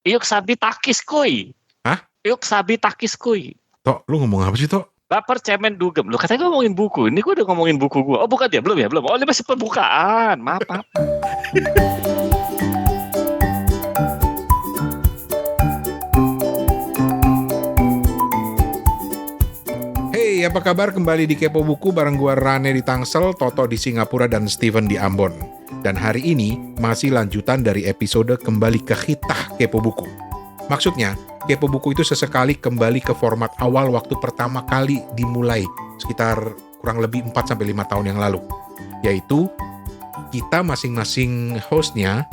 Iyuk sabi takis kuy. Hah? Iyuk sabi takis kuy. Tok, lu ngomong apa sih, Tok? Baper cemen dugem. Lu katanya ngomongin buku. Ini gue udah ngomongin buku gue. Oh bukan ya? Belum. Oh ini masih pembukaan. Maaf. Hey, apa kabar? Kembali di Kepo Buku bareng gua Rane di Tangsel, Toto di Singapura, dan Steven di Ambon. Dan hari ini masih lanjutan dari episode Kembali ke Hitah Kepo Buku. Maksudnya, Kepo Buku itu sesekali kembali ke format awal waktu pertama kali dimulai, sekitar kurang lebih 4-5 tahun yang lalu. Yaitu, kita masing-masing hostnya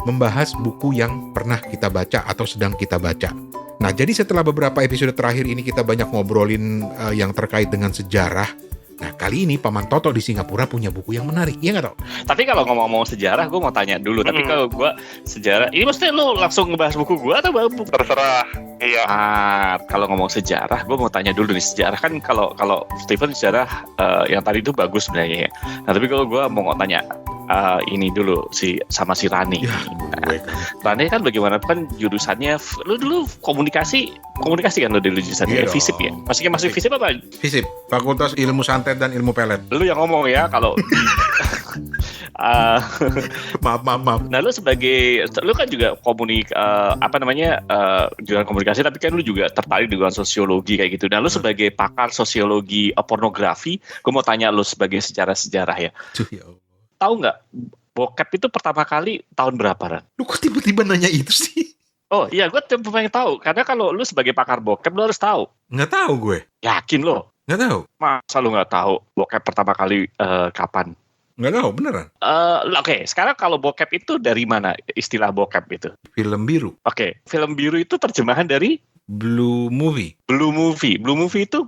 membahas buku yang pernah kita baca atau sedang kita baca. Nah, jadi setelah beberapa episode terakhir ini kita banyak ngobrolin yang terkait dengan sejarah. Nah, kali ini Paman Toto di Singapura punya buku yang menarik, iya nggak, Tok? Tapi kalau ngomong sejarah, gue mau tanya dulu. Tapi kalau gue sejarah, ini maksudnya lu langsung ngebahas buku gue atau buku? Terserah, iya. Kalau ngomong sejarah, gue mau tanya dulu nih. Sejarah kan kalau Steven sejarah yang tadi itu bagus sebenarnya ya. Nah, tapi kalau gue mau tanya ini dulu sama si Rani. Ya, Rani kan bagaimana kan jurusannya? Lu dulu komunikasi kan lu dulu jurusannya? Iya FISIP ya? Masih FISIP apa? FISIP, Fakultas Ilmu Santet dan Ilmu Pelet. Lu yang ngomong ya kalau Maaf. Nah, lu kan juga jurusan komunikasi, tapi kan lu juga tertarik dengan sosiologi kayak gitu. Nah, lu sebagai pakar sosiologi pornografi, gue mau tanya lu sebagai sejarah ya. Tahu nggak bokep itu pertama kali tahun berapa, Ran? Lu kok tiba-tiba nanya itu sih? Oh iya, gue pengen tahu. Karena kalau lu sebagai pakar bokep, lu harus tahu. Nggak tahu gue. Yakin lo? Nggak tahu. Masa lu nggak tahu bokep pertama kali kapan? Nggak tahu, beneran. Oke, sekarang kalau bokep itu dari mana istilah bokep itu? Film biru. Oke, film biru itu terjemahan dari? Blue movie. Blue movie itu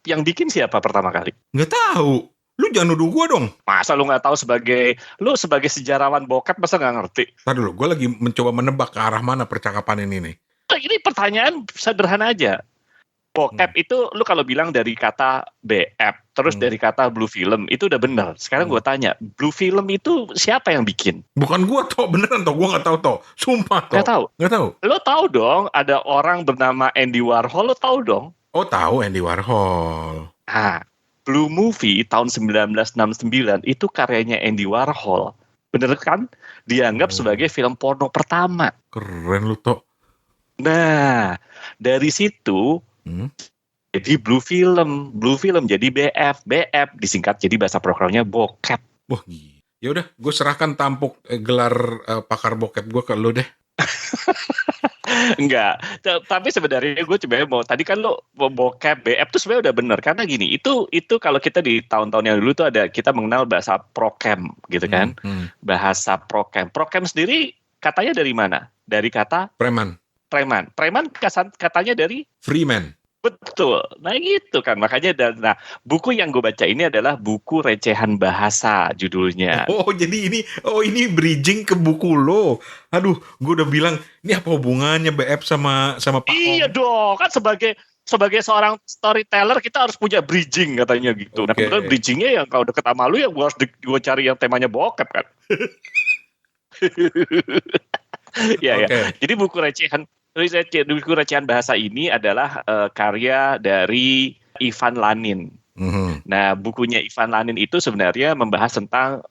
yang bikin siapa pertama kali? Nggak tahu. Lu jangan nuduh gue dong. Masa lu nggak tahu lu sebagai sejarawan bokep masa nggak ngerti? Ntar dulu, gue lagi mencoba menebak ke arah mana percakapan ini nih. Ini pertanyaan sederhana aja. Bokep itu lu kalau bilang dari kata BF, terus dari kata blue film, itu udah benar. Sekarang gue tanya, blue film itu siapa yang bikin? Bukan gue, Tok. Beneran, Tok. Gue nggak tahu, Tok. Sumpah, Tok. Nggak tahu? Lo tahu dong, ada orang bernama Andy Warhol, lo tahu dong? Oh, tahu Andy Warhol. Nah, Blue Movie tahun 1969 itu karyanya Andy Warhol. Bener kan? Dianggap sebagai film porno pertama. Keren lu, Tok. Nah, dari situ jadi Blue Film jadi BF disingkat jadi bahasa programnya bokep. Wah, gila. Ya udah, gue serahkan tampuk gelar pakar bokep gue ke lu deh. Enggak, tapi sebenarnya gue coba mau tadi kan lo bokep BF tuh sebenarnya udah bener karena gini itu kalau kita di tahun-tahun yang dulu tuh ada kita mengenal bahasa prokem gitu kan, bahasa prokem sendiri katanya dari mana? Dari kata preman katanya dari freeman. Betul, nah gitu kan makanya buku yang gue baca ini adalah buku recehan bahasa judulnya. Oh jadi ini bridging ke buku lo. Aduh, gue udah bilang ini apa hubungannya BF sama Pak Om? Iya dong, kan sebagai seorang storyteller kita harus punya bridging katanya gitu. Okay. Nah kebetulan bridgingnya yang kalau deket sama lu ya gue harus gue cari yang temanya bokep kan. Ya. Jadi buku recehan bahasa ini adalah karya dari Ivan Lanin. Nah, bukunya Ivan Lanin itu sebenarnya membahas tentang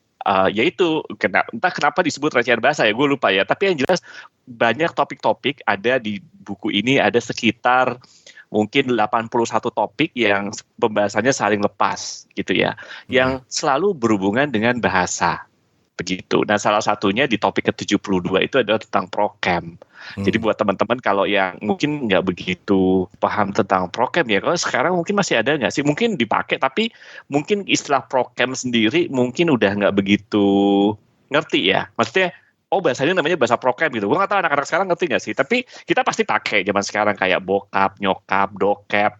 yaitu entah kenapa disebut recehan bahasa ya, gue lupa ya. Tapi yang jelas banyak topik-topik ada di buku ini, ada sekitar mungkin 81 topik yang pembahasannya saling lepas gitu ya. Yang selalu berhubungan dengan bahasa. Begitu. Nah, salah satunya di topik ke-72 itu adalah tentang prokem. Jadi buat teman-teman kalau yang mungkin nggak begitu paham tentang prokem ya, kalau sekarang mungkin masih ada nggak sih? Mungkin dipakai, tapi mungkin istilah prokem sendiri mungkin udah nggak begitu ngerti ya. Maksudnya, bahasanya namanya bahasa prokem gitu. Gue nggak tahu anak-anak sekarang ngerti nggak sih? Tapi kita pasti pakai zaman sekarang kayak bokap, nyokap, dokep.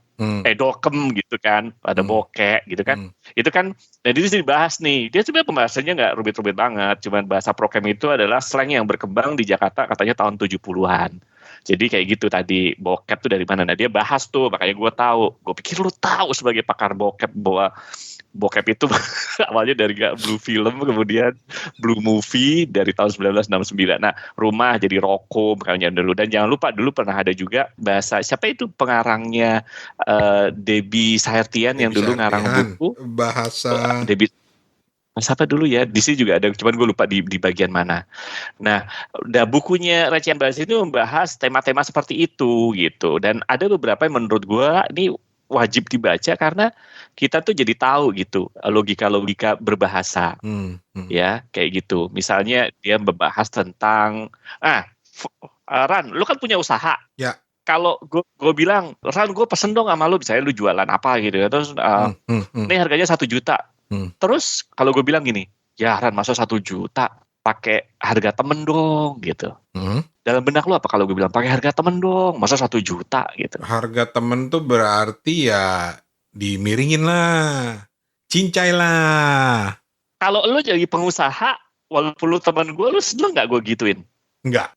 Dokem gitu kan, ada bokek gitu kan. Itu kan, dan itu dibahas nih. Dia sebenarnya pembahasannya nggak rumit-rumit banget. Cuman bahasa prokem itu adalah slang yang berkembang di Jakarta katanya tahun 70-an. Jadi kayak gitu tadi, bokep tuh dari mana. Nah dia bahas tuh, makanya gue tahu. Gue pikir lu tahu sebagai pakar bokep bahwa bokep itu awalnya dari Blue Film, kemudian Blue Movie dari tahun 1969. Nah, rumah jadi Roko makanya dulu. Dan jangan lupa dulu pernah ada juga bahasa, siapa itu pengarangnya Debbie Sahertian yang dulu ngarang buku bahasa Debbie siapa dulu ya, di sini juga ada, cuman gue lupa di bagian mana. Nah, bukunya Recehan Bahasa itu membahas tema-tema seperti itu gitu, dan ada beberapa yang menurut gue ini wajib dibaca karena kita tuh jadi tahu gitu logika-logika berbahasa, ya kayak gitu. Misalnya dia membahas tentang, Ran, lu kan punya usaha. Ya. Kalau gue bilang, Ran, gue pesen dong sama lu, misalnya lu jualan apa gitu, terus ini harganya 1 juta. Terus kalau gue bilang gini, ya Ran, masa 1 juta, pakai harga temen dong gitu. Dalam benak lu apa kalau gue bilang pakai harga temen dong, masa 1 juta gitu? Harga temen tuh berarti ya dimiringin lah, cincai lah. Kalau lu jadi pengusaha, walaupun lu temen gue, lu seneng nggak gue gituin? Enggak.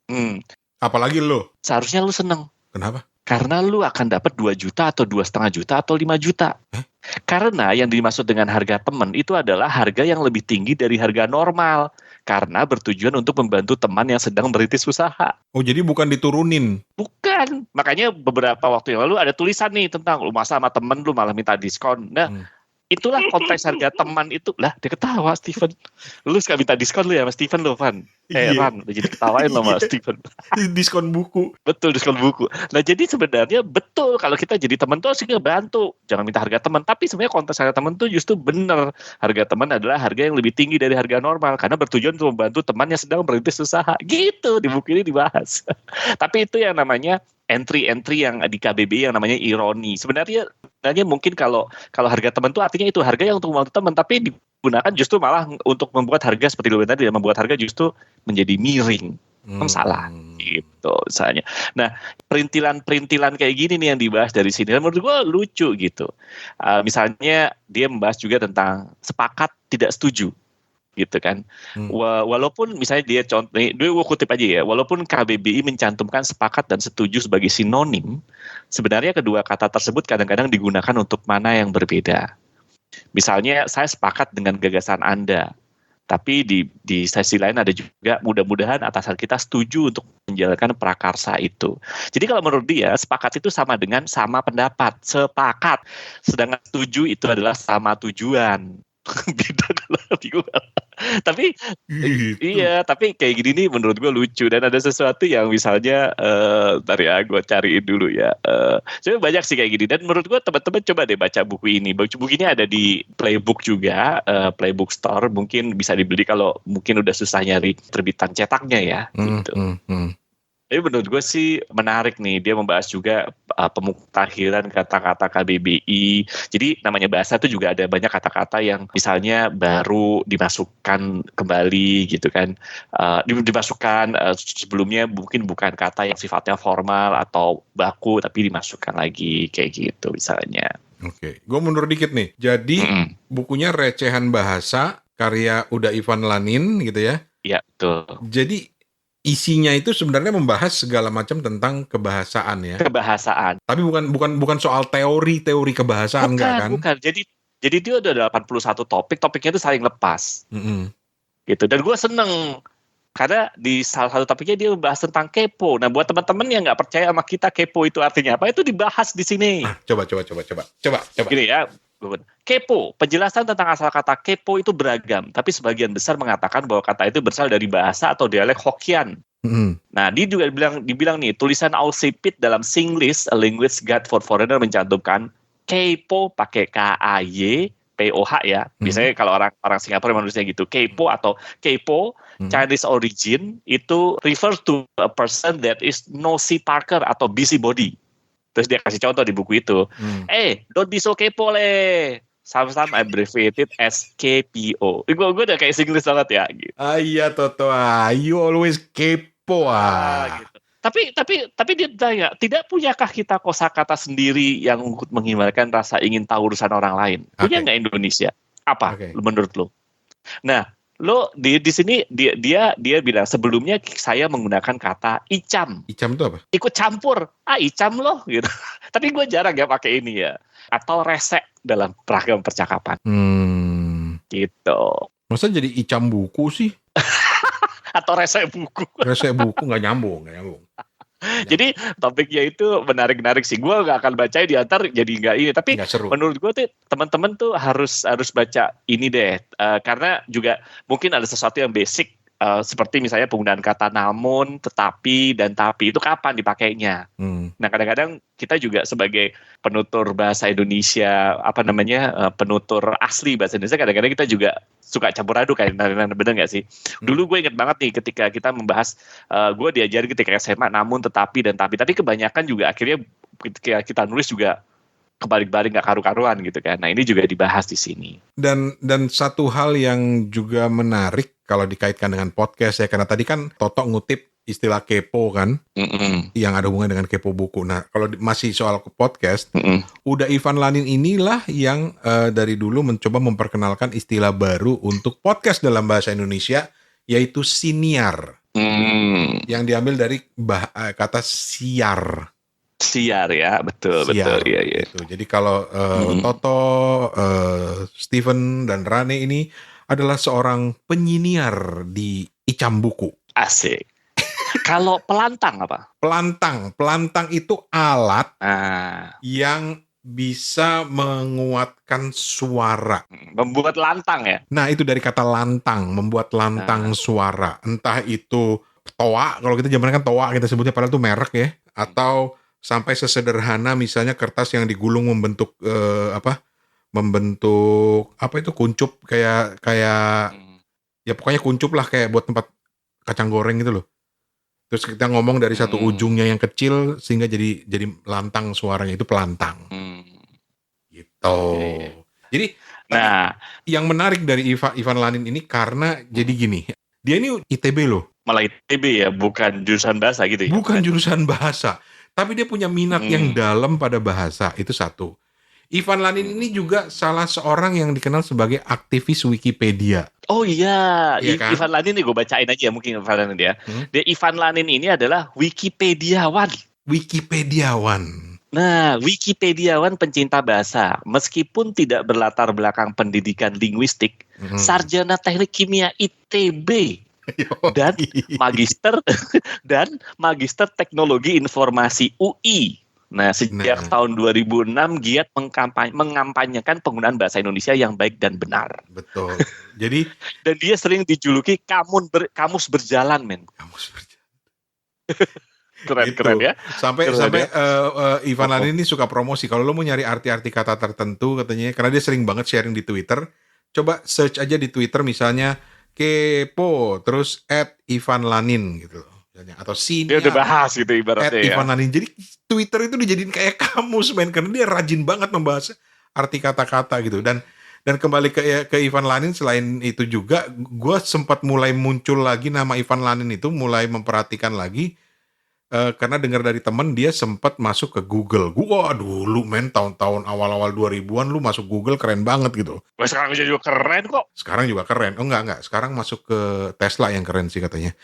Apalagi lu? Seharusnya lu seneng. Kenapa? Karena lu akan dapat 2 juta atau 2,5 juta atau 5 juta. Karena yang dimaksud dengan harga teman itu adalah harga yang lebih tinggi dari harga normal. Karena bertujuan untuk membantu teman yang sedang merintis usaha. Oh, jadi bukan diturunin? Bukan. Makanya beberapa waktu yang lalu ada tulisan nih tentang, lu masa sama temen lu malah minta diskon. Nah, itulah konteks harga teman itu. Lah, dia ketawa Steven. Lu suka minta diskon lu ya sama Steven lu, Van? Ran, udah jadi ketawain lo sama Steven. Diskon buku. Betul, diskon buku. Nah, jadi sebenarnya betul kalau kita jadi teman tuh harus ngebantu. Jangan minta harga teman. Tapi sebenarnya konteks harga teman tuh justru benar. Harga teman adalah harga yang lebih tinggi dari harga normal. Karena bertujuan untuk membantu teman yang sedang merintis usaha. Gitu, di buku ini dibahas. Tapi itu yang namanya entry yang di KBBI yang namanya ironi. Sebenarnya mungkin kalau harga teman itu artinya itu harga yang untuk membantu teman, tapi digunakan justru malah untuk membuat harga seperti lu tadi, membuat harga justru menjadi miring. Salah gitu misalnya. Nah, perintilan kayak gini nih yang dibahas dari sini. Dan menurut gue lucu gitu. Misalnya dia membahas juga tentang sepakat tidak setuju. Gitu kan. Walaupun misalnya dia contoh, gue kutip aja ya, walaupun KBBI mencantumkan sepakat dan setuju sebagai sinonim, sebenarnya kedua kata tersebut kadang-kadang digunakan untuk mana yang berbeda. Misalnya saya sepakat dengan gagasan Anda, tapi di sesi lain ada juga mudah-mudahan atasan kita setuju untuk menjalankan prakarsa itu. Jadi kalau menurut dia sepakat itu sama dengan sama pendapat, sepakat. Sedangkan setuju itu adalah sama tujuan. Beda kalau tapi iya, tapi kayak gini nih menurut gue lucu. Dan ada sesuatu yang misalnya ntar ya gue cariin dulu ya, sebenarnya banyak sih kayak gini. Dan menurut gue teman-teman coba deh baca buku ini. Buku ini ada di Playbook juga, Playbook Store, mungkin bisa dibeli kalau mungkin udah susah nyari terbitan cetaknya ya gitu. Tapi menurut gue sih menarik nih, dia membahas juga pemuktahiran kata-kata KBBI. Jadi namanya bahasa itu juga ada banyak kata-kata yang misalnya baru dimasukkan kembali gitu kan. Dimasukkan sebelumnya mungkin bukan kata yang sifatnya formal atau baku, tapi dimasukkan lagi kayak gitu misalnya. Oke, gue mundur dikit nih. Jadi bukunya Recehan Bahasa, karya Uda Ivan Lanin gitu ya? Iya, betul. Jadi isinya itu sebenarnya membahas segala macam tentang kebahasaan ya. Kebahasaan. Tapi bukan soal teori kebahasaan enggak kan? Bukan. Jadi dia ada 81 topiknya itu saling lepas. Gitu. Dan gue seneng karena di salah satu topiknya dia membahas tentang kepo. Nah, buat teman-teman yang nggak percaya sama kita kepo itu artinya apa, itu dibahas di sini. Coba. Gini ya. Kepo, penjelasan tentang asal kata kepo itu beragam, tapi sebagian besar mengatakan bahwa kata itu berasal dari bahasa atau dialek Hokkien. Nah, dia juga dibilang nih, tulisan Ausipit dalam Singlish, A Language Guide for Foreigner mencantumkan kepo pakai KAYPOH ya. Biasanya kalau orang Singapura menulisnya gitu, kepo atau kepo, Chinese origin, itu refers to a person that is nosy Parker atau busybody. Terus dia kasih contoh di buku itu. Don't be so kepo le. Sometimes abbreviated as KPO. Gue udah kayak Singlish banget ya. Gitu. Iya Toto, you always kepo gitu. Tapi dia tanya, tidak punyakah kita kosakata sendiri yang menghindarkan rasa ingin tahu urusan orang lain? Punya nggak Indonesia? Apa menurut lo? Nah, lo di sini dia bilang sebelumnya saya menggunakan kata icam. Icam itu apa? Ikut campur. Icam loh gitu. Tapi gue jarang ya pakai ini ya. Atau resek dalam beragam percakapan. Gitu. Masa jadi icam buku sih? Atau rese buku. Rese buku nggak nyambung. Jadi topiknya itu menarik sih. Gue nggak akan baca di antar jadi nggak ini. Tapi menurut gue tuh teman-teman tuh harus baca ini deh. Karena juga mungkin ada sesuatu yang basic. Seperti misalnya penggunaan kata namun, tetapi, dan tapi itu kapan dipakainya. Nah kadang-kadang kita juga sebagai penutur bahasa Indonesia, penutur asli bahasa Indonesia, kadang-kadang kita juga suka campur aduk kayak bener nggak sih? Dulu gue inget banget nih ketika kita membahas, gue diajarin ketika SMA namun, tetapi, dan tapi kebanyakan juga akhirnya ketika kita nulis juga kebalik-balik nggak karu-karuan gitu kan. Nah ini juga dibahas di sini. Dan satu hal yang juga menarik kalau dikaitkan dengan podcast ya, karena tadi kan Toto ngutip istilah kepo kan, yang ada hubungan dengan kepo buku. Nah kalau masih soal podcast, udah Ivan Lanin inilah yang dari dulu mencoba memperkenalkan istilah baru untuk podcast dalam bahasa Indonesia, yaitu siniar, yang diambil dari kata siar. Siar ya, betul. Iya. Gitu. Jadi kalau Toto, Steven dan Rane ini adalah seorang penyiniar di icam buku. Asik. Kalau pelantang apa? Pelantang itu alat yang bisa menguatkan suara. Membuat lantang ya? Nah itu dari kata lantang, membuat lantang suara. Entah itu toa, kalau kita zaman kan toa kita sebutnya, padahal itu merek ya. Atau sampai sesederhana misalnya kertas yang digulung membentuk kuncup kayak ya pokoknya kuncup lah, kayak buat tempat kacang goreng gitu loh. Terus kita ngomong dari satu ujungnya yang kecil sehingga jadi lantang suaranya, itu pelantang. Gitu. Jadi yang menarik dari Ivan Lanin ini karena jadi gini, dia ini ITB loh. Malah ITB ya, bukan jurusan bahasa gitu ya? Bukan jurusan bahasa, tapi dia punya minat yang dalam pada bahasa, itu satu. Ivan Lanin ini juga salah seorang yang dikenal sebagai aktivis Wikipedia. Oh iya kan? Ivan Lanin nih gue bacain aja mungkin Ivan Lanin ya. Dia Ivan Lanin ini adalah Wikipediawan. Nah, Wikipediawan pencinta bahasa, meskipun tidak berlatar belakang pendidikan linguistik, sarjana teknik kimia ITB. dan magister teknologi informasi UI. Nah, sejak tahun 2006 giat mengampanyekan penggunaan bahasa Indonesia yang baik dan benar. Betul. Jadi dan dia sering dijuluki kamus berjalan, men. Kamus berjalan. Keren ya. Sampai Ivan Lanin ini suka promosi. Kalau lo mau nyari arti-arti kata tertentu katanya, karena dia sering banget sharing di Twitter. Coba search aja di Twitter misalnya kepo terus @Ivan Lanin gitu. Atau siniar. Dia udah bahas gitu ibaratnya ya. Ivan Lanin. Jadi Twitter itu dijadiin kayak kamus, men, karena dia rajin banget membahas arti kata-kata gitu. Dan kembali ke Ivan Lanin, selain itu juga gue sempat mulai muncul lagi nama Ivan Lanin itu, mulai memperhatikan lagi karena dengar dari temen dia sempat masuk ke Google. Wah dulu men, tahun-tahun awal-awal 2000-an lu masuk Google keren banget gitu. Wah, sekarang juga keren kok. Sekarang juga keren. Oh enggak. Sekarang masuk ke Tesla yang keren sih katanya.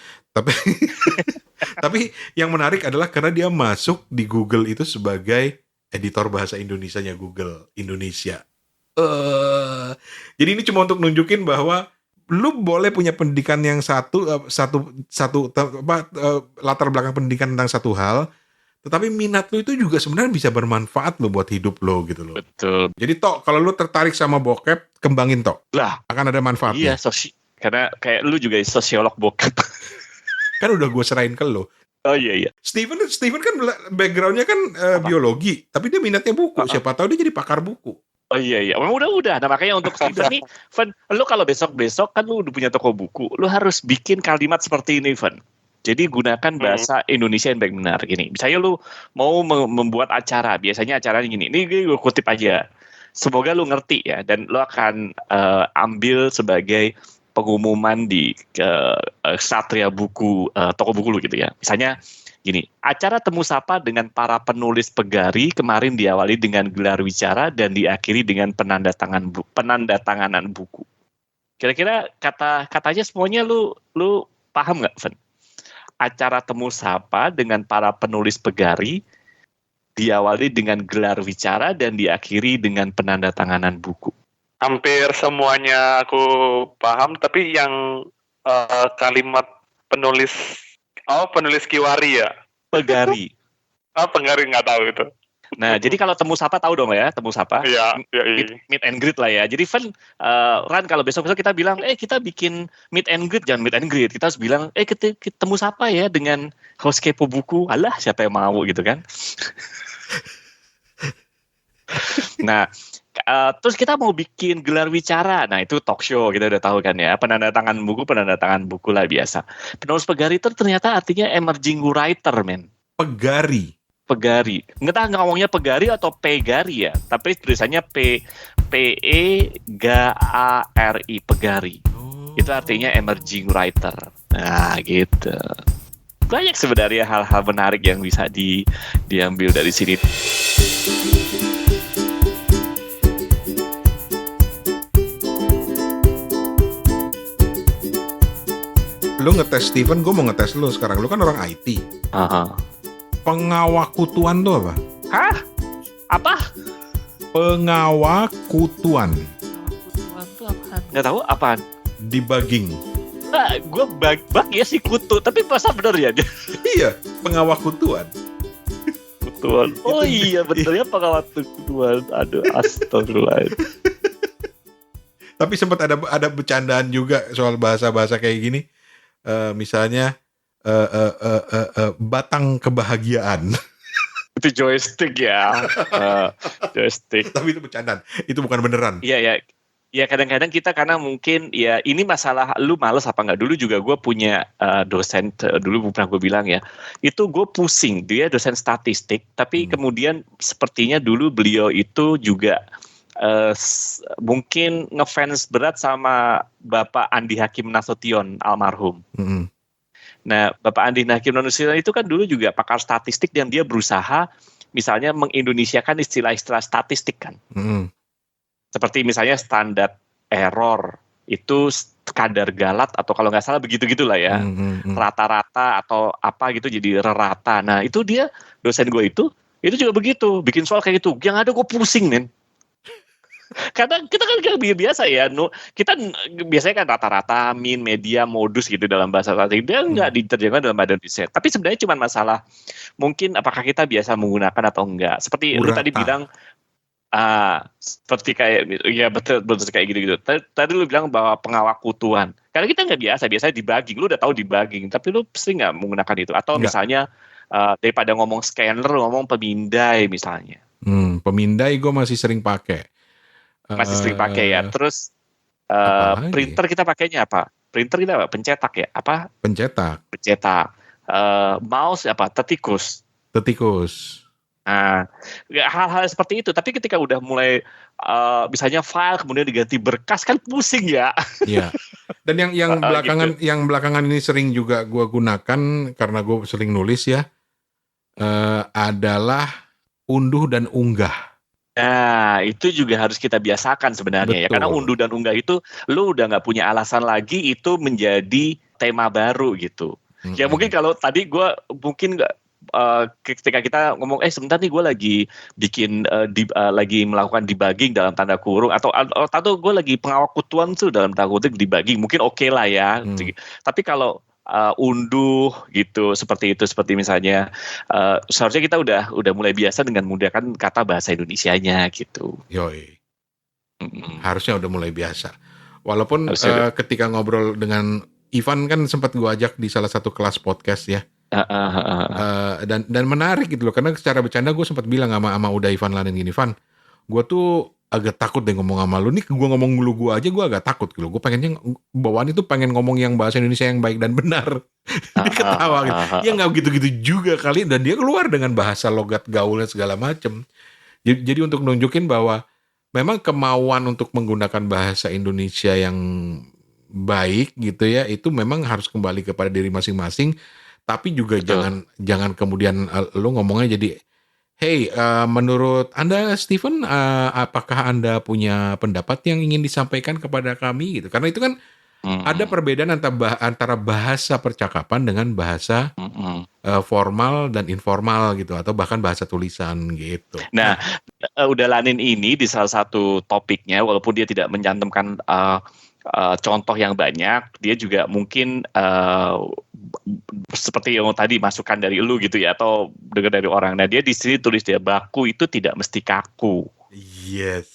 Tapi yang menarik adalah karena dia masuk di Google itu sebagai editor bahasa Indonesianya Google Indonesia. Jadi ini cuma untuk nunjukin bahwa lu boleh punya pendidikan yang latar belakang pendidikan tentang satu hal, tetapi minat lu itu juga sebenarnya bisa bermanfaat lo buat hidup lo gitu loh. Betul. Jadi kalau lu tertarik sama bokep, kembangin lah, akan ada manfaatnya. Iya, karena kayak lu juga sosiolog bokep. Kan udah gue serahin ke lo. Oh iya. Steven kan backgroundnya kan biologi, tapi dia minatnya buku. Siapa tahu dia jadi pakar buku. Oh iya, udah. Nah makanya untuk Steven nih, Van, lu kalau besok kan lu udah punya toko buku, lu harus bikin kalimat seperti ini, Van. Jadi gunakan bahasa Indonesia yang baik benar gini. Misalnya lu mau membuat acara, biasanya acaranya gini. Ini gue kutip aja. Semoga lu ngerti ya, dan lu akan ambil sebagai pengumuman di Satria Buku, toko buku lu gitu ya. Misalnya gini, acara temu sapa dengan para penulis pegari kemarin diawali dengan gelar wicara dan diakhiri dengan penandatanganan buku. Kira-kira katanya semuanya lu paham nggak, Van? Acara temu sapa dengan para penulis pegari diawali dengan gelar wicara dan diakhiri dengan penandatanganan buku. Hampir semuanya aku paham, tapi yang kalimat penulis Kiwari ya? Pegari. Pegari nggak tahu itu. Nah, jadi kalau temu sapa tahu dong ya, temu sapa. Iya. Meet and greet lah ya. Jadi Ran kalau besok kita bilang, kita bikin meet and greet, jangan meet and greet. Kita harus bilang, kita temu sapa ya dengan host Kepo Buku. Alah, siapa yang mau gitu kan. Nah, terus kita mau bikin gelar wicara. Nah, itu talk show, kita udah tahu kan ya. Penandatangan buku lah biasa. Penulis pegari itu ternyata artinya emerging writer, men. Pegari. Nggak tahu ngomongnya pegari atau pegari ya. Tapi tulisannya P-E-G-A-R-I, pegari. Itu artinya emerging writer. Nah, gitu. Banyak sebenarnya hal-hal menarik yang bisa diambil dari sini. Lu ngetes Steven, gue mau ngetes lu sekarang. Lu kan orang IT. Pengawakutuan tuh apa? Hah? Apa? Pengawakutuan. Pengawakutuan tuh apaan? Nggak tahu apaan. Debugging. Nah, gue bug ya si kutu, tapi masa bener ya dia? Iya, pengawakutuan. Kutuan. Oh iya, benernya pengawakutuan. Aduh, astagfirullah. Tapi sempat ada bercandaan juga soal bahasa-bahasa kayak gini. Misalnya batang kebahagiaan. Itu joystick ya. Joystick. Tapi itu bercandaan, itu bukan beneran. Iya. Ya kadang-kadang kita karena mungkin ya ini masalah lu males apa nggak. Dulu juga gue punya dosen, dulu pernah gue bilang ya, itu gue pusing, dia dosen statistik, tapi kemudian sepertinya dulu beliau itu juga mungkin ngefans berat sama Bapak Andi Hakim Nasution almarhum. Nah, Bapak Andi Hakim Nasution itu kan dulu juga pakar statistik dan dia berusaha misalnya mengindonesiakan istilah-istilah statistik kan. Seperti misalnya standar error itu kadar galat atau kalau nggak salah begitu-gitulah ya. Rata-rata atau apa gitu jadi rata. Nah, itu dia dosen gue itu juga begitu, bikin soal kayak gitu. Yang ada gue pusing, men. Karena kita kan biasa ya, kita biasanya kan rata-rata, min, media, modus gitu dalam bahasa statistik. Dia nggak diterjemahkan dalam badan riset. Tapi sebenarnya cuma masalah mungkin apakah kita biasa menggunakan atau enggak. Seperti lu tadi bilang, seperti kayak ya betul kayak gitu. Tadi lu bilang bahwa pengawakutuan. Karena kita nggak biasa debugging. Lu udah tahu debugging, tapi lu pasti nggak menggunakan itu. Atau misalnya daripada ngomong scanner, ngomong pemindai misalnya. Pemindai gue masih sering pakai. Ya. Terus printer kita pakainya apa? Printer kita apa? Pencetak ya? Apa? Pencetak. Mouse apa? Tetikus. Nah, hal-hal seperti itu. Tapi ketika udah mulai misalnya file kemudian diganti berkas kan pusing ya. Iya. Dan yang belakangan ini sering juga gue gunakan karena gue sering nulis ya, adalah unduh dan unggah. Nah, itu juga harus kita biasakan sebenarnya. Betul. Ya. Karena unduh dan unggah itu, lu udah nggak punya alasan lagi itu menjadi tema baru gitu. Ya mungkin kalau tadi gue mungkin nggak, ketika kita ngomong, sebentar nih gue lagi bikin, lagi melakukan debugging dalam tanda kurung, atau gue lagi pengawakutuan tuh dalam tanda kutip debugging, mungkin oke lah ya. Tapi kalau unduh gitu seperti misalnya seharusnya kita udah mulai biasa dengan menggunakan kata bahasa Indonesianya gitu. Yoi. Harusnya udah mulai biasa. Walaupun ketika ngobrol dengan Ivan kan sempat gue ajak di salah satu kelas podcast ya. Dan menarik gitu loh, karena secara bercanda gue sempat bilang sama udah Ivan Lanin gini, Van, gue tuh agak takut deh ngomong sama lu nih, gue ngomong lu gue aja gue agak takut gitu. Gue pengennya bawaan itu pengen ngomong yang bahasa Indonesia yang baik dan benar. Dia ketawa gitu. Ya nggak gitu-gitu juga kali, dan dia keluar dengan bahasa logat gaulnya segala macem. Jadi untuk nunjukin bahwa memang kemauan untuk menggunakan bahasa Indonesia yang baik gitu ya, itu memang harus kembali kepada diri masing-masing. Tapi juga jangan kemudian lu ngomongnya jadi, hey, menurut Anda, Steven, apakah Anda punya pendapat yang ingin disampaikan kepada kami gitu? Karena itu kan Ada perbedaan antara bahasa percakapan dengan bahasa formal dan informal gitu, atau bahkan bahasa tulisan gitu. Nah, udah Lanin ini di salah satu topiknya, walaupun dia tidak mencantumkan contoh yang banyak, dia juga mungkin seperti yang tadi masukan dari lu gitu ya, atau dengar dari orang. Nah, dia di sini tulis dia baku itu tidak mesti kaku. Yes.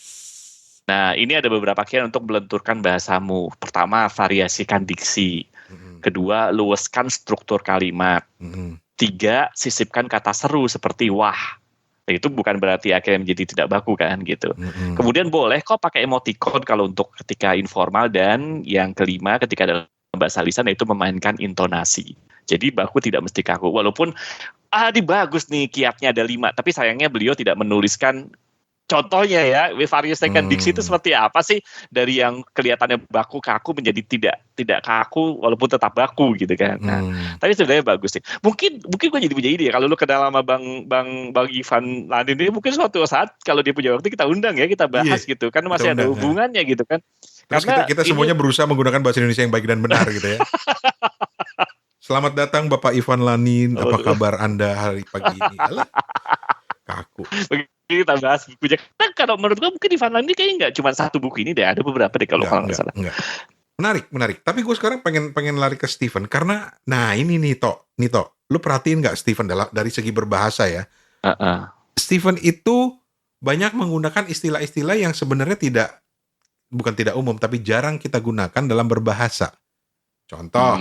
Nah, ini ada beberapa kiat untuk melenturkan bahasamu. Pertama, variasikan diksi. Kedua, luaskan struktur kalimat. Tiga, sisipkan kata seru seperti wah. Nah, itu bukan berarti akhirnya menjadi tidak baku kan gitu. Kemudian boleh kok pakai emoticon kalau untuk ketika informal. Dan yang kelima, ketika dalam bahasa lisan itu memainkan intonasi. Jadi baku tidak mesti kaku. Walaupun ini bagus nih kiatnya ada 5, tapi sayangnya beliau tidak menuliskan contohnya ya, variasikan diksi itu seperti apa sih dari yang kelihatannya baku kaku menjadi tidak kaku walaupun tetap baku gitu kan. Nah, tapi sebenarnya bagus sih. Mungkin gue jadi punya ide ya, kalau lu kenal sama Bang Ivan Lanin ini, mungkin suatu saat kalau dia punya waktu kita undang ya, kita bahas gitu kan, masih ada hubungannya gitu kan. Terus karena kita semuanya berusaha menggunakan bahasa Indonesia yang baik dan benar gitu ya. Selamat datang Bapak Ivan Lanin, apa kabar Anda hari pagi ini? Alah, kaku. Kita bahas bukunya. Nah, kalau menurut gue mungkin Ivan Lanin kayaknya nggak cuma satu buku ini deh, ada beberapa deh kalau nggak salah. Enggak. Menarik. Tapi gue sekarang pengen lari ke Stephen karena, nah ini nih Tok, lu perhatiin nggak Stephen dari segi berbahasa ya? Stephen itu banyak menggunakan istilah-istilah yang sebenarnya bukan tidak umum, tapi jarang kita gunakan dalam berbahasa. Contoh,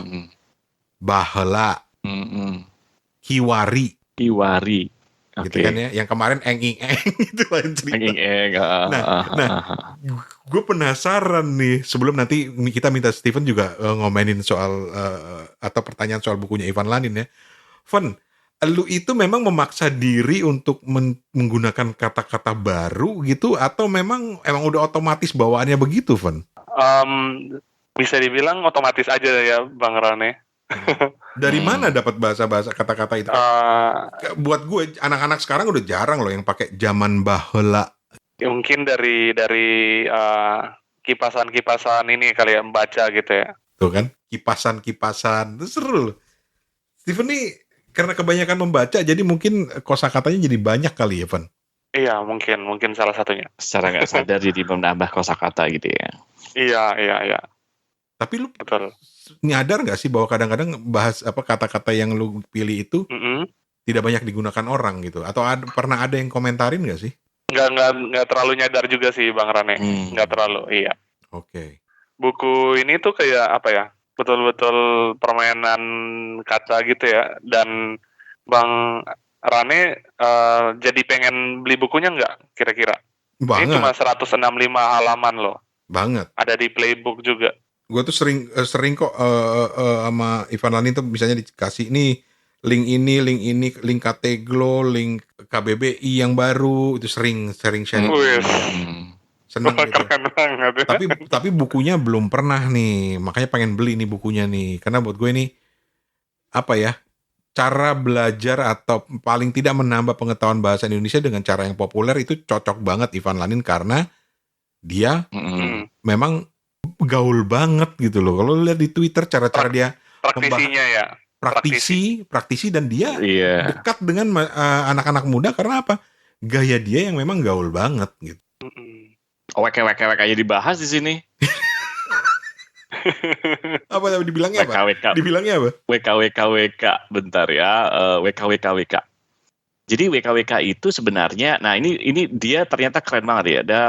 baheula, kiwari. Gitu kan ya, yang kemarin eng-ing-eng itu lain cerita. Nah, gue penasaran nih, sebelum nanti kita minta Stephen juga ngomenin soal atau pertanyaan soal bukunya Ivan Lanin ya. Van, lu itu memang memaksa diri untuk menggunakan kata-kata baru gitu, atau emang udah otomatis bawaannya begitu, Van? Bisa dibilang otomatis aja ya, Bang Rane. Dari mana dapat bahasa-bahasa kata-kata itu? Buat gue, anak-anak sekarang udah jarang loh yang pakai zaman baheula. Ya, mungkin dari kipasan-kipasan ini kali ya, membaca gitu ya. Tuh kan, kipasan itu seru. Stephen nih karena kebanyakan membaca, jadi mungkin kosakatanya jadi banyak kali ya, Van? Iya, mungkin salah satunya. Secara nggak sadar jadi menambah kosakata gitu ya. Iya. Tapi lu betul nyadar nggak sih bahwa kadang-kadang bahas kata-kata yang lu pilih itu tidak banyak digunakan orang gitu? Atau pernah ada yang komentarin nggak sih? Nggak terlalu nyadar juga sih Bang Rane. Nggak terlalu, iya. Oke. Buku ini tuh kayak apa ya? Betul-betul permainan kata gitu ya. Dan Bang Rane jadi pengen beli bukunya nggak kira-kira? Banget. Ini cuma 165 halaman loh. Banget. Ada di Playbook juga. Gue tuh sering kok sama Ivan Lanin tuh misalnya dikasih nih link ini, link Kateglo, link KBBI yang baru, itu sering sharing. Seneng gitu. Tapi bukunya belum pernah nih, makanya pengen beli nih bukunya nih, karena buat gue ini apa ya, cara belajar atau paling tidak menambah pengetahuan bahasa Indonesia dengan cara yang populer itu cocok banget Ivan Lanin, karena dia memang gaul banget gitu loh. Kalau lihat di Twitter cara-cara dia praktisinya ya. Praktisi dan dia dekat dengan anak-anak muda karena apa? Gaya dia yang memang gaul banget gitu. WK aja dibahas di sini. Apa dibilangnya apa? Dibilangnya apa? WK bentar ya. WK. Jadi WK itu sebenarnya, nah ini dia ternyata keren banget ya. Ada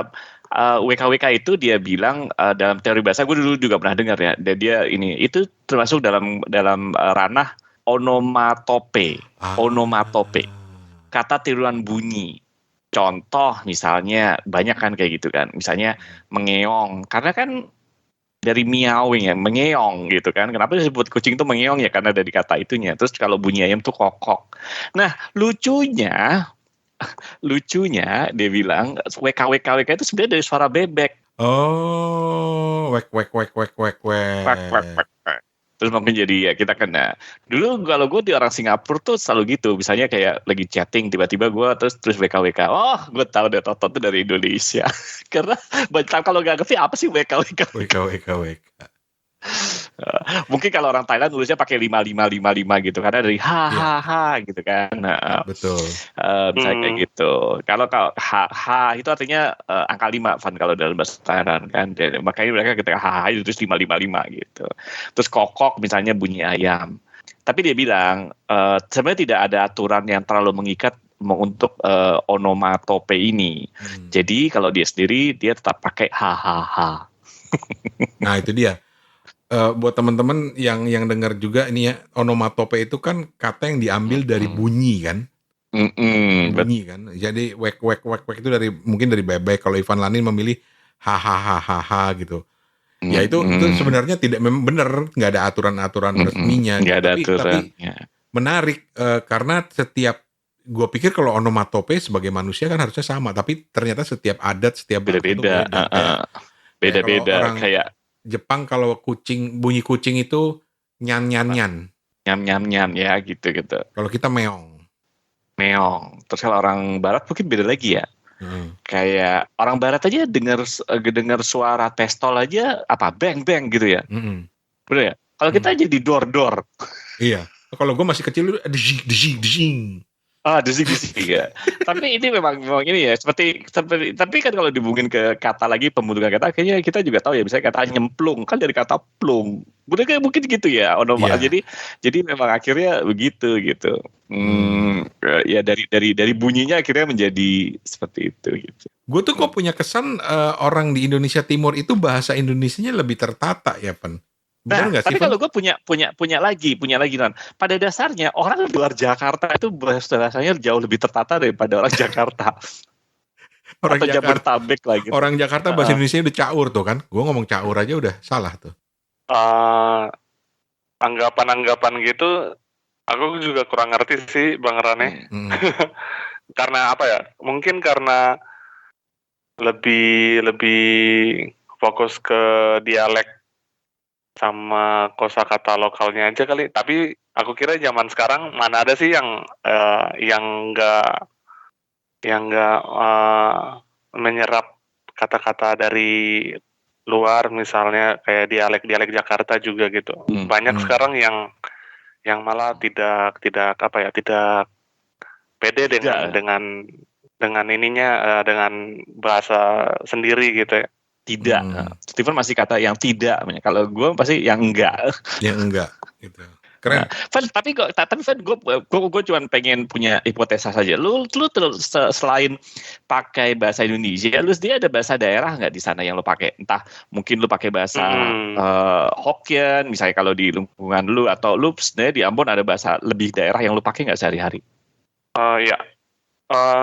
WK itu dia bilang dalam teori bahasa, gue dulu juga pernah dengar ya. Dan dia itu termasuk dalam ranah onomatope. Kata tiruan bunyi. Contoh misalnya banyak kan kayak gitu kan. Misalnya mengeong, karena kan dari meowing ya, mengeong gitu kan. Kenapa disebut kucing itu mengeong ya? Karena dari kata itunya. Terus kalau bunyi ayam tuh kokok. Nah, lucunya dia bilang WK itu sebenarnya dari suara bebek. Oh, wek. Terus mungkin jadi ya kita kena. Dulu kalau gue di orang Singapura tuh selalu gitu. Misalnya kayak lagi chatting tiba-tiba gue terus WK. Oh, gue tahu deh Toto tuh dari Indonesia. Karena banyak kalau nggak ngerti apa sih WK. Mungkin kalau orang Thailand nulisnya pakai 5555 gitu karena dari ha gitu kan. Nah, Betul. Misalnya kayak gitu. Kalau ha itu artinya angka 5 Van kalau dalam bahasa Thailand kan. Jadi, makanya mereka ketika ha itu terus 555 gitu. Terus kokok misalnya bunyi ayam. Tapi dia bilang sebenarnya tidak ada aturan yang terlalu mengikat untuk onomatope ini. Jadi kalau dia sendiri dia tetap pakai ha. Nah itu dia. Buat teman-teman yang dengar juga ini ya, onomatope itu kan kata yang diambil dari bunyi kan. Bunyi kan. Jadi wek itu mungkin dari bebek. Kalau Ivan Lanin memilih ha gitu. Ya itu sebenarnya tidak memang benar, nggak ada aturan-aturan resminya. Nggak ada tapi menarik karena setiap gue pikir kalau onomatope sebagai manusia kan harusnya sama, tapi ternyata setiap adat setiap beda-beda. Beda-beda kayak Jepang kalau bunyi kucing itu nyan ya gitu. Kalau kita meong. Terus kalau orang barat mungkin beda lagi ya. Kayak orang barat aja dengar suara pistol aja apa bang gitu ya. Bener ya? Kalau kita jadi dor. Iya. Kalau gue masih kecil dulu ding. Desik ya. Tapi ini memang ini ya seperti tapi kan kalau dihubungin ke kata lagi pembentukan kata kayaknya kita juga tahu ya misalnya kata nyemplung kan dari kata plung. Mungkin gitu ya. Jadi memang akhirnya begitu gitu. Ya dari bunyinya akhirnya menjadi seperti itu gitu. Gue tuh kok punya kesan orang di Indonesia Timur itu bahasa Indonesianya lebih tertata ya, Pen. Nah, tapi kalau gue punya lagi non. Pada dasarnya orang di luar Jakarta itu bahasanya jauh lebih tertata daripada orang Jakarta. Orang atau Jabodetabek lagi. Orang Jakarta bahasa Indonesia udah caur tuh kan. Gue ngomong caur aja udah salah tuh. Anggapan gitu aku juga kurang ngerti sih Bang Rane. Karena apa ya? Mungkin karena lebih fokus ke dialek sama kosakata lokalnya aja kali. Tapi aku kira zaman sekarang mana ada sih yang nggak menyerap kata-kata dari luar, misalnya kayak dialek Jakarta juga gitu. Banyak sekarang yang malah tidak pede dengan ininya dengan bahasa sendiri gitu ya. Tidak. Steven masih kata yang tidak. Kalau gue pasti yang enggak. Yang enggak gitu. Keren. Van, tapi Van, gue cuma pengen punya hipotesa saja. Lu selain pakai bahasa Indonesia, lu sendiri ada bahasa daerah nggak di sana yang lu pakai? Entah mungkin lu pakai bahasa Hokkien, misalnya kalau di lingkungan lu, atau lu sebenarnya di Ambon ada bahasa lebih daerah yang lu pakai nggak sehari-hari? Ya.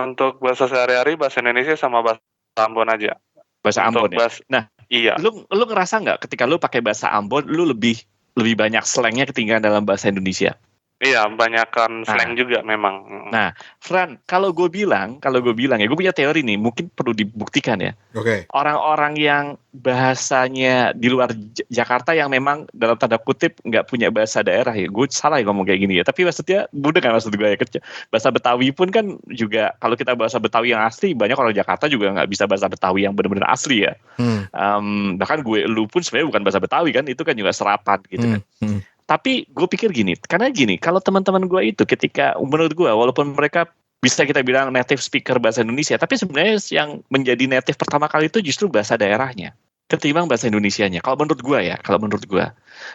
Untuk bahasa sehari-hari bahasa Indonesia sama bahasa Ambon aja. Bahasa Ambon ya. Nah, iya. Lu ngerasa nggak ketika lu pakai bahasa Ambon, lu lebih banyak slangnya ketinggalan dalam bahasa Indonesia? Iya, banyakkan slang juga memang. Nah, Fran, kalau gue bilang ya, gue punya teori nih, mungkin perlu dibuktikan ya. Oke. Orang-orang yang bahasanya di luar Jakarta yang memang dalam tanda kutip nggak punya bahasa daerah ya, gue salah ya ngomong kayak gini ya. Tapi maksudnya, mudah kan maksud gue ya, bahasa Betawi pun kan juga, kalau kita bahasa Betawi yang asli, banyak orang Jakarta juga nggak bisa bahasa Betawi yang benar-benar asli ya. Bahkan lu pun sebenarnya bukan bahasa Betawi kan, itu kan juga serapan gitu kan. Tapi gue pikir karena kalau teman-teman gue itu ketika menurut gue walaupun mereka bisa kita bilang native speaker bahasa Indonesia, tapi sebenarnya yang menjadi native pertama kali itu justru bahasa daerahnya ketimbang bahasa Indonesianya. Kalau menurut gue.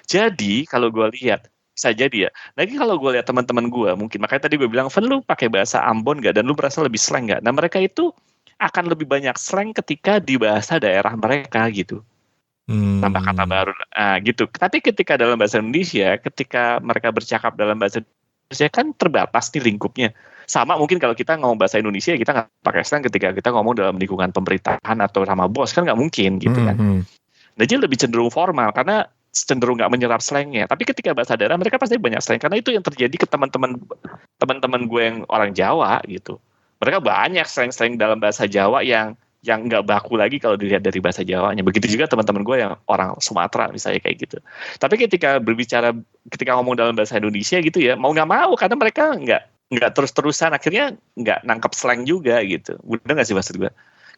Jadi kalau gue lihat bisa jadi ya. Lagi kalau gue lihat teman-teman gue mungkin makanya tadi gue bilang, Van, lu pakai bahasa Ambon nggak dan lu merasa lebih slang nggak? Nah mereka itu akan lebih banyak slang ketika di bahasa daerah mereka gitu. Tambah kata baru gitu. Tapi ketika dalam bahasa Indonesia, ketika mereka bercakap dalam bahasa Indonesia kan terbatas nih lingkupnya. Sama mungkin kalau kita ngomong bahasa Indonesia, kita nggak pakai slang ketika kita ngomong dalam lingkungan pemerintahan atau sama bos, kan nggak mungkin gitu kan. Jadi lebih cenderung formal karena cenderung nggak menyerap slangnya. Tapi ketika bahasa daerah mereka pasti banyak slang karena itu yang terjadi ke teman-teman gue yang orang Jawa gitu. Mereka banyak slang-slang dalam bahasa Jawa yang nggak baku lagi kalau dilihat dari bahasa Jawanya. Begitu juga teman-teman gue yang orang Sumatera misalnya kayak gitu. Tapi ketika ngomong dalam bahasa Indonesia gitu ya, mau nggak mau karena mereka nggak terus-terusan akhirnya nggak nangkep slang juga gitu. Udah nggak sih maksud gue?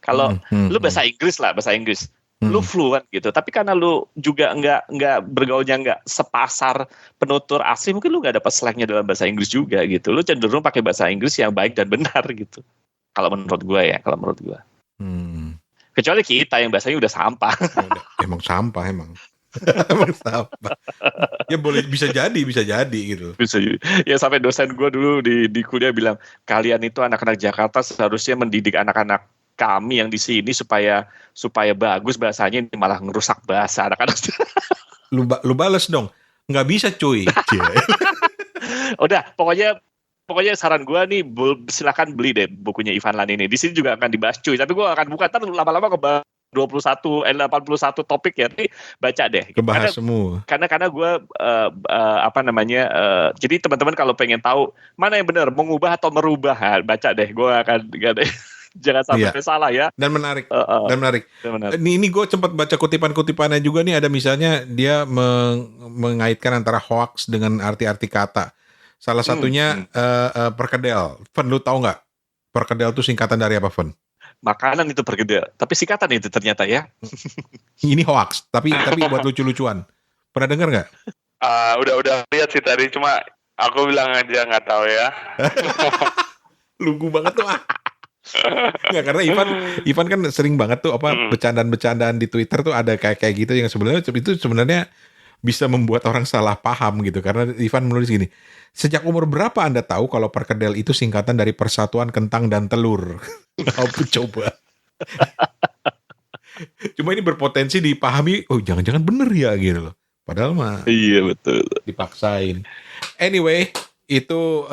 Kalau lu bahasa Inggris. lu fluent gitu. Tapi karena lu juga nggak bergaulnya nggak sepasar penutur asli, mungkin lu nggak dapat slangnya dalam bahasa Inggris juga gitu. Lu cenderung pakai bahasa Inggris yang baik dan benar gitu. Kalau menurut gue ya, Kecuali kita yang bahasanya udah sampah. Emang sampah emang. Emang sampah. Ya boleh bisa jadi gitu. Bisa jadi. Ya sampai dosen gue dulu di kuliah bilang, kalian itu anak-anak Jakarta seharusnya mendidik anak-anak kami yang di sini supaya bagus bahasanya, ini malah ngerusak bahasa anak-anak. Lu bales dong. Nggak bisa cuy. Udah, pokoknya saran gue nih, silakan beli deh bukunya Ivan Lanin ini. Di sini juga akan dibahas cuy, tapi gue akan buka ntar lama-lama ke 81 topik ya, tapi baca deh. Kebahas semua. Karena gue jadi teman-teman kalau pengen tahu mana yang benar, mengubah atau merubah, baca deh. Gue akan jangan sampai salah ya. Dan menarik. Ini gue sempat baca kutipan-kutipannya juga nih, ada misalnya dia mengaitkan antara hoax dengan arti-arti kata. Salah satunya perkedel. Fen, lu tahu nggak? Perkedel itu singkatan dari apa, Fen? Makanan itu perkedel. Tapi singkatan itu ternyata ya. Ini hoax, tapi buat lucu-lucuan. Pernah dengar nggak? Udah lihat sih tadi, cuma aku bilang aja nggak tahu ya. Lugu banget tuh. Nggak, karena Ivan kan sering banget tuh bercandaan-bercandaan di Twitter tuh ada kayak gitu yang sebenarnya bisa membuat orang salah paham gitu. Karena Ivan menulis gini, sejak umur berapa Anda tahu kalau perkedel itu singkatan dari Persatuan Kentang dan Telur? Apa coba? Cuma ini berpotensi dipahami, oh jangan-jangan bener ya gitu loh. Padahal mah iya betul, dipaksain. Anyway, itu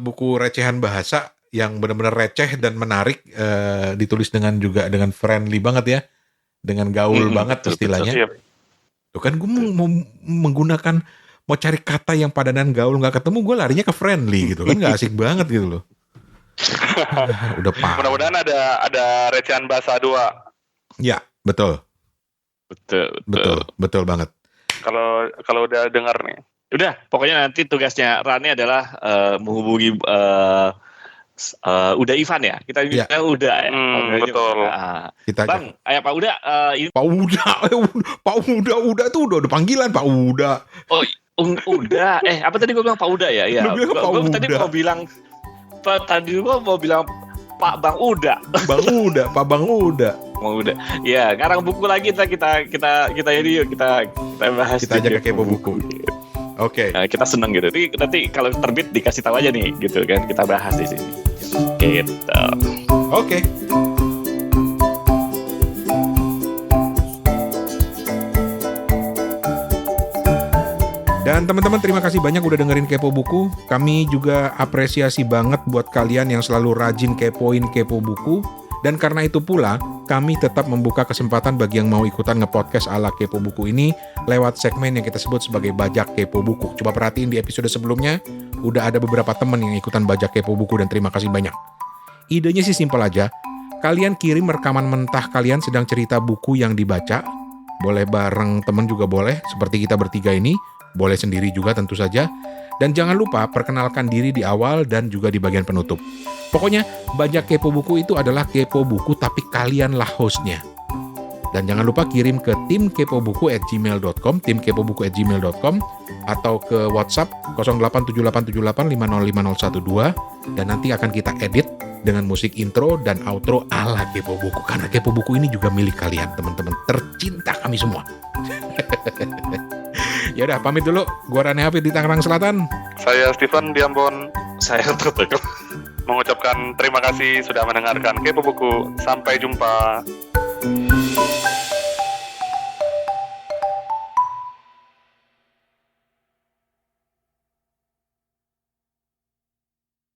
buku recehan bahasa yang benar-benar receh dan menarik, ditulis dengan friendly banget ya, dengan gaul banget istilahnya. Tuh kan gue mau menggunakan, mau cari kata yang padanan gaul nggak ketemu, gue larinya ke friendly gitu kan, nggak asik banget gitu loh. Udah paham. Mudah-mudahan ada recehan bahasa 2. Ya, betul banget. Kalau udah dengar nih. Udah, pokoknya nanti tugasnya Rane adalah menghubungi udah Ivan ya, kita udah ya. Betul. Kita Bang, Pak Uda, Pak Uda tuh udah panggilan Pak Uda. Oh, Uda. Apa tadi gue bilang Pak Uda ya? Iya. Gue tadi mau bilang Pak Bang Uda. Pak Bang Uda. Bang Uda. Ya, ngarang buku lagi kita ini yuk kita bahas. Kita aja ke kepo buku. Oke. Nah, kita seneng gitu. Nanti kalau terbit dikasih tahu aja nih, gitu kan. Kita bahas di sini. Gitu. Oke. Dan teman-teman, terima kasih banyak udah dengerin Kepo Buku. Kami juga apresiasi banget buat kalian yang selalu rajin kepoin Kepo Buku. Dan karena itu pula, kami tetap membuka kesempatan bagi yang mau ikutan nge-podcast ala Kepo Buku ini lewat segmen yang kita sebut sebagai Bajak Kepo Buku. Coba perhatiin di episode sebelumnya, udah ada beberapa teman yang ikutan Bajak Kepo Buku dan terima kasih banyak. Idenya sih simpel aja. Kalian kirim rekaman mentah kalian sedang cerita buku yang dibaca. Boleh bareng teman juga boleh, seperti kita bertiga ini. Boleh sendiri juga tentu saja. Dan jangan lupa perkenalkan diri di awal dan juga di bagian penutup. Pokoknya Bajak Kepo Buku itu adalah Kepo Buku tapi kalianlah hostnya. Dan jangan lupa kirim ke timkepobuku@gmail.com, timkepobuku@gmail.com, atau ke WhatsApp 087878505012, dan nanti akan kita edit dengan musik intro dan outro ala Kepo Buku. Karena Kepo Buku ini juga milik kalian, teman-teman tercinta kami semua. Ya udah, pamit dulu. Gua Rane Hafid di Tangerang Selatan. Saya Steven di Ambon. Saya Toto. Mengucapkan terima kasih sudah mendengarkan Kepo Buku. Sampai jumpa.